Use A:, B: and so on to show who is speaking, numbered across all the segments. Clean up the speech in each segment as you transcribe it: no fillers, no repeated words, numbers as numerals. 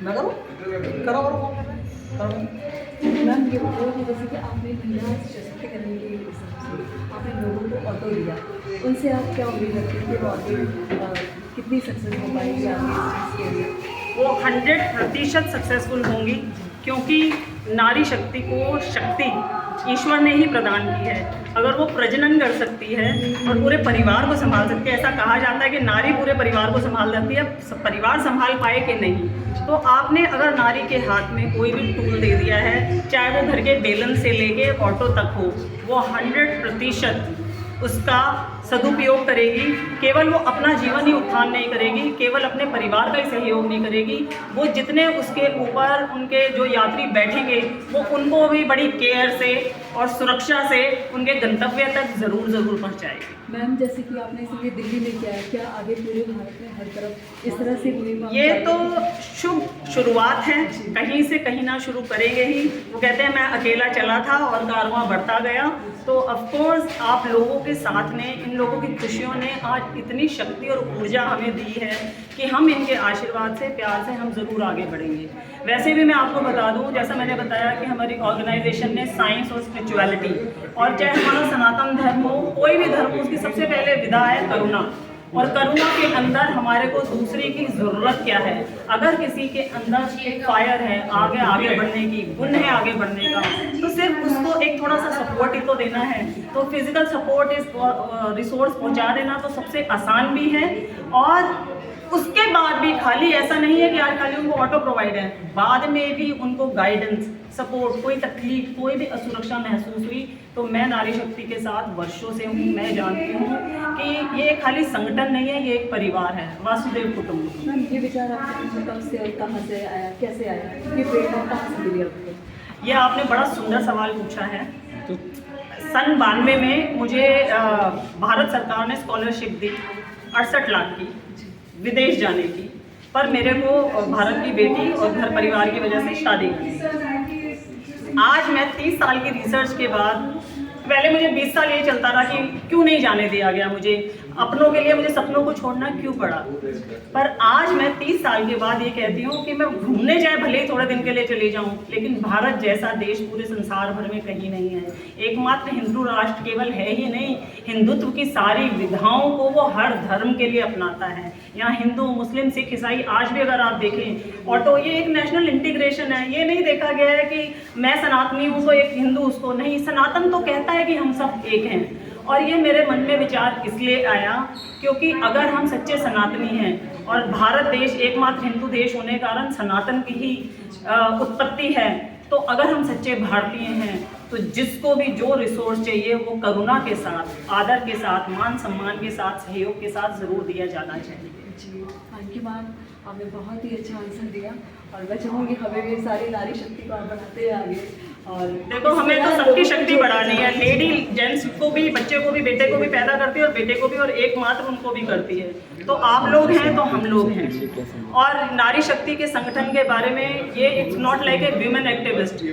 A: मैं करूँ? करो करो कौन कर रहा है? करो।
B: मैम ये बताओ कि जैसे कि आपने महिला सशक्तिकरण के हिसाब से आपने लोगों को ऑटो दिया, उनसे आप क्या उम्मीद रखते हैं कि वो आगे कितनी सक्सेस हो पाएगी आगे इस चीज़ के लिए?
C: वो 100% सक्सेसफुल होंगी, क्योंकि नारी शक्ति को शक्ति ईश्वर ने ही प्रदान की है। अगर वो प्रजनन कर सकती है और पूरे परिवार को संभाल सकती है, ऐसा कहा जाता है कि नारी पूरे परिवार को संभाल सकती है, परिवार संभाल पाए कि नहीं। तो आपने अगर नारी के हाथ में कोई भी टूल दे दिया है, चाहे वो घर के बेलन से लेके ऑटो तक हो, वो 100% उसका सदुपयोग करेगी। केवल वो अपना जीवन ही उत्थान नहीं करेगी, केवल अपने परिवार का ही सहयोग नहीं करेगी, वो जितने उसके ऊपर उनके जो यात्री बैठेंगे वो उनको भी बड़ी केयर से और सुरक्षा से उनके गंतव्य तक ज़रूर पहुंचाएगी।
B: मैम जैसे कि आपने इसलिए दिल्ली में किया है, क्या आगे पूरे भारत में हर तरफ इस तरह से मुहिम आप
C: ये तो
B: जारी
C: शुभ शुरुआत है, कहीं से कहीं ना शुरू करेंगे ही। वो कहते हैं मैं अकेला चला था और कारवां बढ़ता गया। तो ऑफकोर्स आप लोगों के साथ ने, इन लोगों की खुशियों ने आज इतनी शक्ति और ऊर्जा हमें दी है कि हम इनके आशीर्वाद से, प्यार से हम ज़रूर आगे बढ़ेंगे। वैसे भी मैं आपको बता दूं, जैसा मैंने बताया कि हमारी ऑर्गेनाइजेशन ने साइंस और स्पिरिचुअलिटी, और चाहे हमारा सनातन धर्म हो, कोई भी धर्म हो, उसकी सबसे पहले विधा है करुणा। और करुणा के अंदर हमारे को दूसरे की ज़रूरत क्या है। अगर किसी के अंदर एक फायर है आगे बढ़ने की, गुण है आगे बढ़ने का, तो सिर्फ उसको एक थोड़ा सा सपोर्ट ही तो देना है। तो फिजिकल सपोर्ट इस रिसोर्स पहुंचा देना तो सबसे आसान भी है। और उसके बाद भी खाली ऐसा नहीं है कि आज खाली उनको ऑटो प्रोवाइड है, बाद में भी उनको गाइडेंस, सपोर्ट, कोई तकलीफ, कोई भी असुरक्षा महसूस हुई तो मैं नारी शक्ति के साथ वर्षों से हूँ। मैं जानती हूँ कि ये खाली संगठन नहीं है, ये एक परिवार है, वासुदेव कुटुंब।
B: मैम ये विचार आपको कब से और कहाँ से आया, कैसे आया, ये प्रेरणा कहाँ से मिली आपको?
C: ये आपने बड़ा सुंदर सवाल पूछा है। सन 92 में मुझे भारत सरकार ने स्कॉलरशिप दी 68 लाख की विदेश जाने की, पर मेरे को भारत की बेटी और घर परिवार की वजह से शादी करनी। आज मैं 30 साल की रिसर्च के बाद, पहले मुझे 20 साल ये चलता रहा कि क्यों नहीं जाने दिया गया, मुझे अपनों के लिए मुझे सपनों को छोड़ना क्यों पड़ा। पर आज मैं 30 साल के बाद ये कहती हूँ कि मैं घूमने जाए भले ही थोड़े दिन के लिए चली जाऊँ, लेकिन भारत जैसा देश पूरे संसार भर में कहीं नहीं है। एकमात्र हिंदू राष्ट्र केवल है ही नहीं, हिंदुत्व की सारी विधाओं को वो हर धर्म के लिए अपनाता है। यहाँ हिंदू, मुस्लिम, सिख, ईसाई, आज भी अगर आप देखें ऑटो, ये एक नेशनल इंटीग्रेशन है। ये नहीं देखा गया है कि मैं सनातनी हूँ तो एक हिंदू उसको नहीं, सनातन तो कहता है कि हम सब एक हैं। और ये मेरे मन में विचार इसलिए आया क्योंकि अगर हम सच्चे सनातनी हैं और भारत देश एकमात्र हिंदू देश होने के कारण सनातन की ही उत्पत्ति है, तो अगर हम सच्चे भारतीय हैं तो जिसको भी जो रिसोर्स चाहिए वो करुणा के साथ, आदर के साथ, मान सम्मान के साथ, सहयोग के साथ ज़रूर दिया जाना चाहिए।
B: जी थैंक यू मैम, आपने बहुत ही अच्छा आंसर दिया और मैं चाहूँगी हमें भी सारी नारी शक्ति को आप बढ़ाते हैं आगे। और
C: देखो हमें तो सबकी शक्ति बढ़ानी है, लेडी जेंट्स को भी, बच्चे को भी, बेटे को भी पैदा करती है और बेटे को भी, और एकमात्र उनको भी करती है। तो आप लोग हैं तो हम लोग हैं। और नारी शक्ति के संगठन के बारे में, ये it's not like a women activist.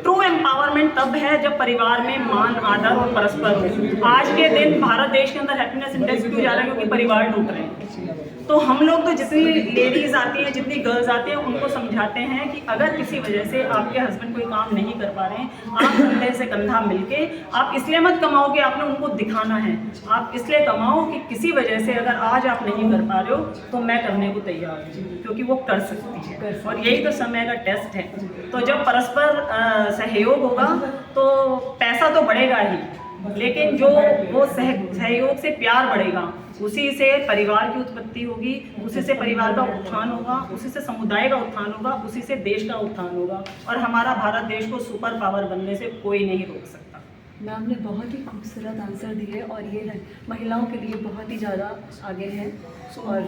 C: True empowerment तब है जब परिवार में मान, आदर और परस्पर हो। आज के दिन भारत देश के अंदर हैप्पीनेस इंडेक्स क्यों जा रहा है? क्योंकि परिवार टूट रहे हैं। तो हम लोग तो जितनी लेडीज़ आती हैं, जितनी गर्ल्स आती हैं, उनको समझाते हैं कि अगर किसी वजह से आपके हस्बैंड कोई काम नहीं कर पा रहे हैं, आप कंधे से कंधा मिलके, आप इसलिए मत कमाओ कि आपने उनको दिखाना है, आप इसलिए कमाओ कि किसी वजह से अगर आज आप नहीं कर पा रहे हो तो मैं करने को तैयार हूँ, क्योंकि वो कर सकती है। और यही तो समय का टेस्ट है। तो जब परस्पर सहयोग होगा तो पैसा तो बढ़ेगा ही, लेकिन जो वो सहयोग से प्यार बढ़ेगा, उसी से परिवार की उत्पत्ति होगी, उसी से परिवार का उत्थान होगा, उसी से समुदाय का उत्थान होगा, उसी से देश का उत्थान होगा। और हमारा भारत देश को सुपर पावर बनने से कोई नहीं रोक सकता।
B: मैम ने बहुत ही खूबसूरत आंसर दिए और ये महिलाओं के लिए बहुत ही ज़्यादा आगे है और